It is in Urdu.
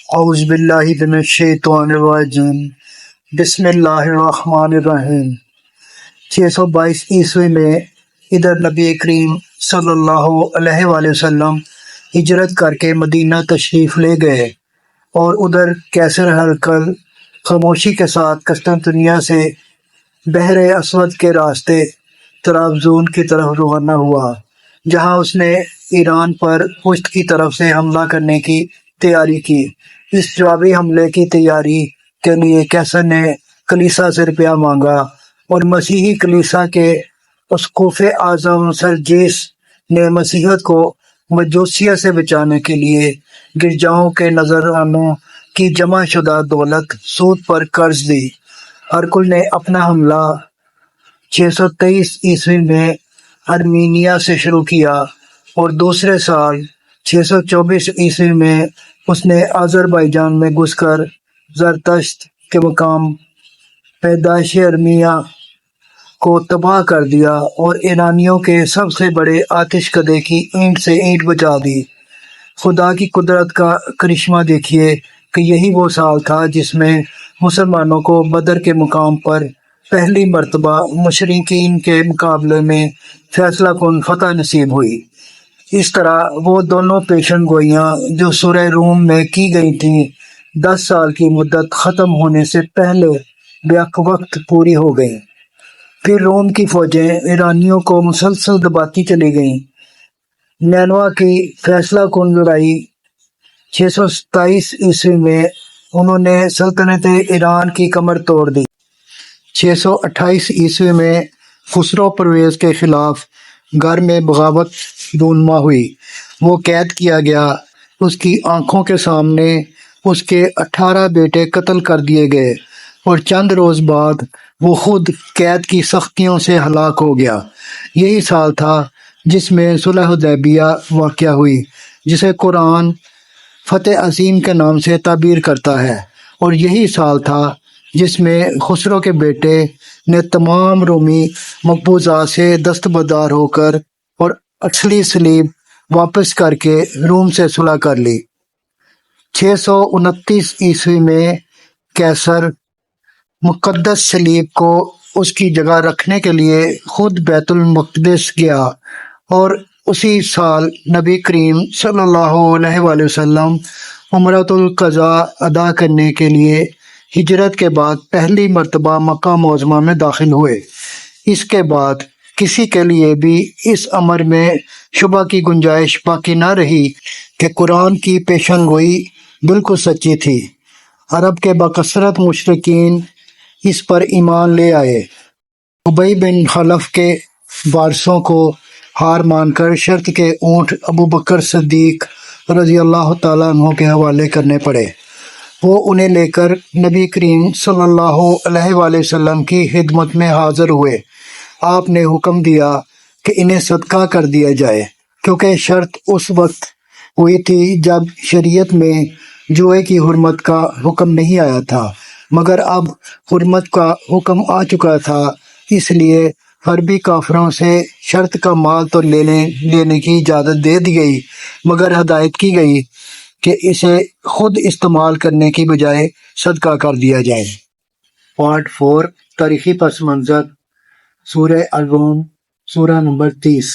اعوذ باللہ من الشیطان الرجیم بسم اللہ الرحمن الرحیم 622 عیسوی میں ادھر نبی کریم صلی اللہ علیہ وآلہ وسلم ہجرت کر کے مدینہ تشریف لے گئے اور ادھر کیسر ہرقل خاموشی کے ساتھ قسطنطنیہ سے بحر اسود کے راستے طرابزون کی طرف روانہ ہوا، جہاں اس نے ایران پر پشت کی طرف سے حملہ کرنے کی تیاری کی۔ اس جوابی حملے کی تیاری کے لیے کیسر نے کلیسا سے روپیہ مانگا اور مسیحی کلیسا کے اسقف اعظم سرجیس نے مسیحیت کو مجوسیہ سے بچانے کے لیے گرجاؤں کے نذرانوں کی جمع شدہ دولت سود پر قرض دی۔ ہرقل نے اپنا حملہ 623 عیسوی میں ارمینیا سے شروع کیا اور دوسرے سال 624 عیسوی میں اس نے آذربائیجان میں گھس کر زرتشت کے مقام پیدائش ارمیا کو تباہ کر دیا اور ایرانیوں کے سب سے بڑے آتش کدے کی اینٹ سے اینٹ بچا دی۔ خدا کی قدرت کا کرشمہ دیکھیے کہ یہی وہ سال تھا جس میں مسلمانوں کو بدر کے مقام پر پہلی مرتبہ مشرکین کے مقابلے میں فیصلہ کن فتح نصیب ہوئی۔ اس طرح وہ دونوں پیشن گوئیاں جو سورہ روم میں کی گئی تھیں 10 سال کی مدت ختم ہونے سے پہلے بیک وقت پوری ہو گئیں۔ پھر روم کی فوجیں ایرانیوں کو مسلسل دباتی چلی گئیں۔ نینوا کی فیصلہ کن لڑائی 627 عیسوی میں انہوں نے سلطنت ایران کی کمر توڑ دی۔ 628 عیسوی میں خسرو پرویز کے خلاف گھر میں بغاوت رونما ہوئی۔ وہ قید کیا گیا، اس کی آنکھوں کے سامنے اس کے 18 بیٹے قتل کر دیے گئے اور چند روز بعد وہ خود قید کی سختیوں سے ہلاک ہو گیا۔ یہی سال تھا جس میں صلح حدیبیہ واقع ہوئی، جسے قرآن فتح عظیم کے نام سے تعبیر کرتا ہے، اور یہی سال تھا جس میں خسرو کے بیٹے نے تمام رومی مقبوضات سے دستبردار ہو کر اور اصلی صلیب واپس کر کے روم سے صلح کر لی۔ 629 عیسوی میں کیسر مقدس صلیب کو اس کی جگہ رکھنے کے لیے خود بیت المقدس گیا، اور اسی سال نبی کریم صلی اللہ علیہ وآلہ وسلم عمرۃ القضاء ادا کرنے کے لیے ہجرت کے بعد پہلی مرتبہ مکہ معظمہ میں داخل ہوئے۔ اس کے بعد کسی کے لیے بھی اس امر میں شبہ کی گنجائش باقی نہ رہی کہ قرآن کی پیشن گوئی بالکل سچی تھی۔ عرب کے بکثرت مشرکین اس پر ایمان لے آئے۔ ابی بن خلف کے وارثوں کو ہار مان کر شرط کے اونٹ ابوبکر صدیق رضی اللہ تعالیٰ عنہ کے حوالے کرنے پڑے۔ وہ انہیں لے کر نبی کریم صلی اللہ علیہ وآلہ وسلم کی خدمت میں حاضر ہوئے۔ آپ نے حکم دیا کہ انہیں صدقہ کر دیا جائے، کیونکہ شرط اس وقت ہوئی تھی جب شریعت میں جوئے کی حرمت کا حکم نہیں آیا تھا، مگر اب حرمت کا حکم آ چکا تھا، اس لیے حربی کافروں سے شرط کا مال تو لینے کی اجازت دے دی گئی، مگر ہدایت کی گئی کہ اسے خود استعمال کرنے کی بجائے صدقہ کر دیا جائے۔ پارٹ 4 تاریخی پس منظر، سورہ الروم، سورہ نمبر 30۔